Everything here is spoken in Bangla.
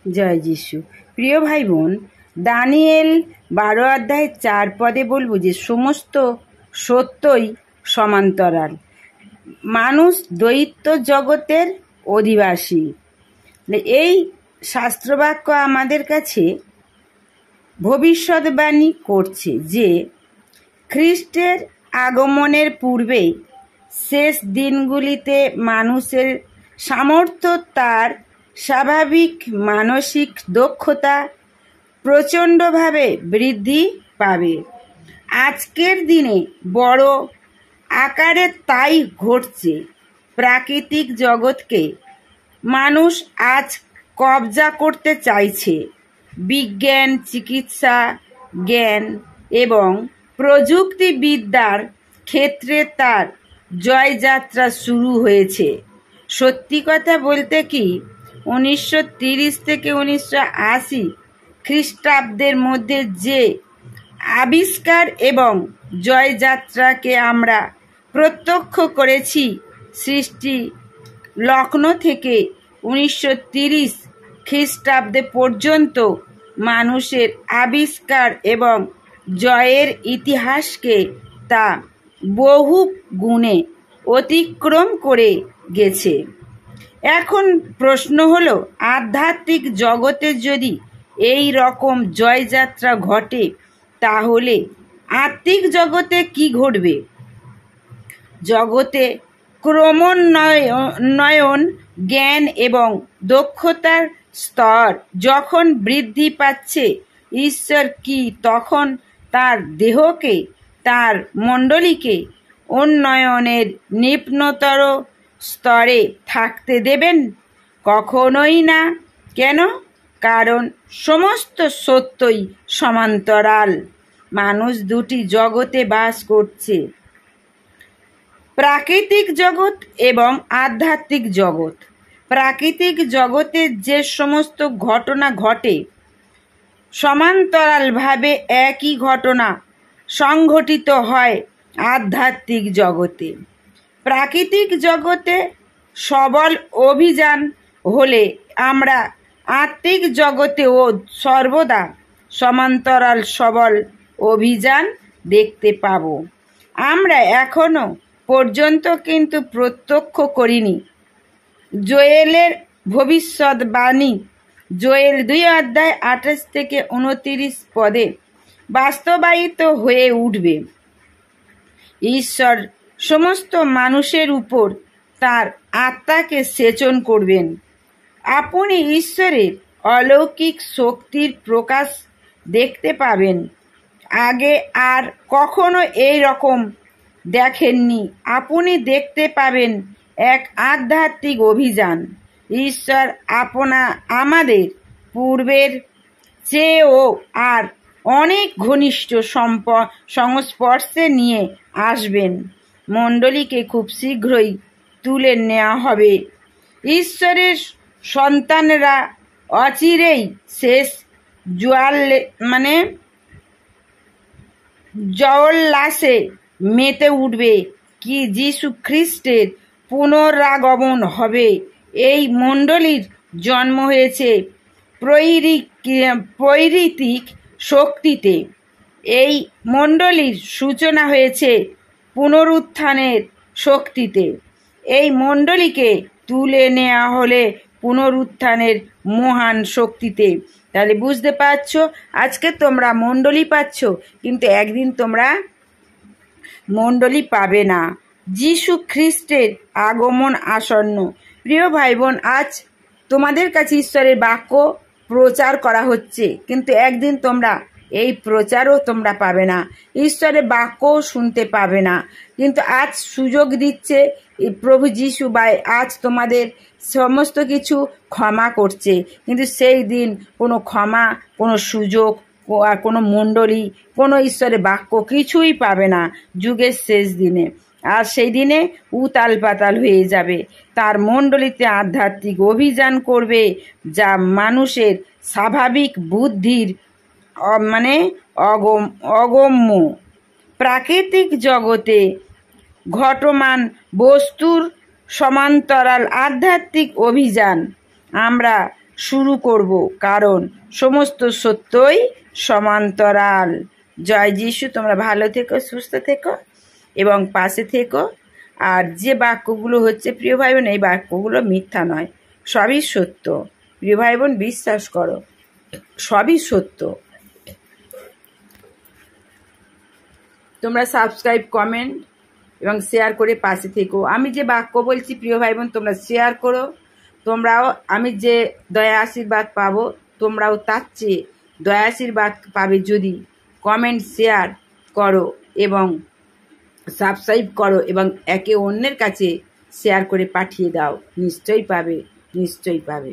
জয় যিশু। প্রিয় ভাই বোন, দানিয়েল 12 অধ্যায় 4 পদে বলবো যে সমস্ত সত্যই সমান্তরাল। মানুষ দৈত্য জগতের অধিবাসী। এই শাস্ত্রবাক্য আমাদের কাছে ভবিষ্যৎবাণী করছে যে খ্রিস্টের আগমনের পূর্বে শেষ দিনগুলিতে মানুষের সামর্থ্য, তার স্বাভাবিক মানসিক দক্ষতা প্রচণ্ডভাবে বৃদ্ধি পাবে। আজকের দিনে বড় আকারে তাই ঘটছে। প্রাকৃতিক জগৎকে মানুষ আজ কবজা করতে চাইছে। বিজ্ঞান, চিকিৎসা, জ্ঞান এবং প্রযুক্তিবিদ্যার ক্ষেত্রে তার জয়যাত্রা শুরু হয়েছে। সত্যি কথা বলতে কি, 1930 থেকে 1980 খ্রিস্টাব্দের মধ্যে যে আবিষ্কার এবং জয়যাত্রাকে আমরা প্রত্যক্ষ করেছি, সৃষ্টি লগ্ন থেকে 1930 খ্রিস্টাব্দে পর্যন্ত মানুষের আবিষ্কার এবং জয়ের ইতিহাসকে তা বহু গুণে অতিক্রম করে গেছে। এখন প্রশ্ন হলো, আধ্যাত্মিক জগতে যদি এই রকম জয়যাত্রা ঘটে, তাহলে আত্মিক জগতে কি ঘটবে? জগতে ক্রমোন্নয়ন, জ্ঞান এবং দক্ষতার স্তর যখন বৃদ্ধি পাচ্ছে, ঈশ্বর কি তখন তার দেহকে, তার মণ্ডলীকে উন্নয়নের নিম্নতর স্তরে থাকতে দেবেন? কখনোই না। কেন? কারণ সমস্ত সত্যই সমান্তরাল। মানুষ দুটি জগতে বাস করছে, প্রাকৃতিক জগৎ এবং আধ্যাত্মিক জগৎ। প্রাকৃতিক জগতে যে সমস্ত ঘটনা ঘটে, সমান্তরালভাবে একই ঘটনা সংঘটিত হয় আধ্যাত্মিক জগতে। প্রাকৃতিক জগতে সবল অভিযান হলে আমরা আত্মিক জগতেও সর্বদা সমান্তরাল সবল অভিযান দেখতে পাব। আমরা এখনো পর্যন্ত কিন্তু প্রত্যক্ষ করিনি জোয়েলের ভবিষ্যৎবাণী। জোয়েল 2 অধ্যায় 28 থেকে 29 পদে বাস্তবায়িত হয়ে উঠবে। ঈশ্বর সমস্ত মানুষের উপর তার আত্মাকে সেচন করবেন। আপনি ঈশ্বরের অলৌকিক শক্তির প্রকাশ দেখতে পাবেন। আগে আর কখনো এই রকম দেখেননি। আপনি দেখতে পাবেন এক আধ্যাত্মিক অভিযান। ঈশ্বর আমাদের পূর্বের চেয়েও আর অনেক ঘনিষ্ঠ সংস্পর্শে নিয়ে আসবেন। মণ্ডলীকে খুব শীঘ্রই তুলে নেওয়া হবে। ঈশ্বরের সন্তানরা অচিরেই শেষ জয়োল্লাসে মেতে উঠবে। কি যীশু খ্রিস্টের পুনরাগমন হবে। এই মণ্ডলীর জন্ম হয়েছে পৈরিতিক শক্তিতে। এই মণ্ডলীর সূচনা হয়েছে পুনরুত্থানের শক্তিতে। এই মণ্ডলীকে তুলে নেওয়া হলে পুনরুত্থানের মহান শক্তিতে। তাহলে বুঝতে পারছো, আজকে তোমরা মণ্ডলী পাচ্ছ, কিন্তু একদিন তোমরা মণ্ডলী পাবে না। যীশু খ্রিস্টের আগমন আসন্ন। প্রিয় ভাই বোন, আজ তোমাদের কাছে ঈশ্বরের বাক্য প্রচার করা হচ্ছে, কিন্তু একদিন তোমরা এই প্রচারও তোমরা পাবে না, ঈশ্বরের বাক্যও শুনতে পাবে না। কিন্তু আজ সুযোগ দিচ্ছে প্রভু যীশু, আজ তোমাদের সমস্ত কিছু ক্ষমা করছে, কিন্তু সেই দিন কোনো ক্ষমা, কোনো সুযোগ আর কোনো মণ্ডলী, কোনো ঈশ্বরের বাক্য কিছুই পাবে না যুগের শেষ দিনে। আর সেই দিনে উতাল পাতাল হয়ে যাবে। তার মণ্ডলীতে আধ্যাত্মিক অভিযান করবে, যা মানুষের স্বাভাবিক বুদ্ধির অগম্য। প্রাকৃতিক জগতে ঘটমান বস্তুর সমান্তরাল আধ্যাত্মিক অভিযান আমরা শুরু করব, কারণ সমস্ত সত্যই সমান্তরাল। জয় যিশু। তোমরা ভালো থেকো, সুস্থ থেকো এবং পাশে থেকো। আর যে বাক্যগুলো হচ্ছে প্রিয় ভাই বোন, এই বাক্যগুলো মিথ্যা নয়, সবই সত্য। প্রিয় ভাই বোন, বিশ্বাস করো, সবই সত্য। তোমরা সাবস্ক্রাইব, কমেন্ট এবং শেয়ার করে পাশে থেকো। আমি যে বাক্য বলছি প্রিয় ভাই বোন, তোমরা শেয়ার করো। তোমরাও, আমি যে দয়া আশীর্বাদ পাবো, তোমরাও তার চেয়ে দয়া আশীর্বাদ পাবে যদি কমেন্ট, শেয়ার করো এবং সাবস্ক্রাইব করো এবং একে অন্যের কাছে শেয়ার করে পাঠিয়ে দাও। নিশ্চয়ই পাবে, নিশ্চয়ই পাবে।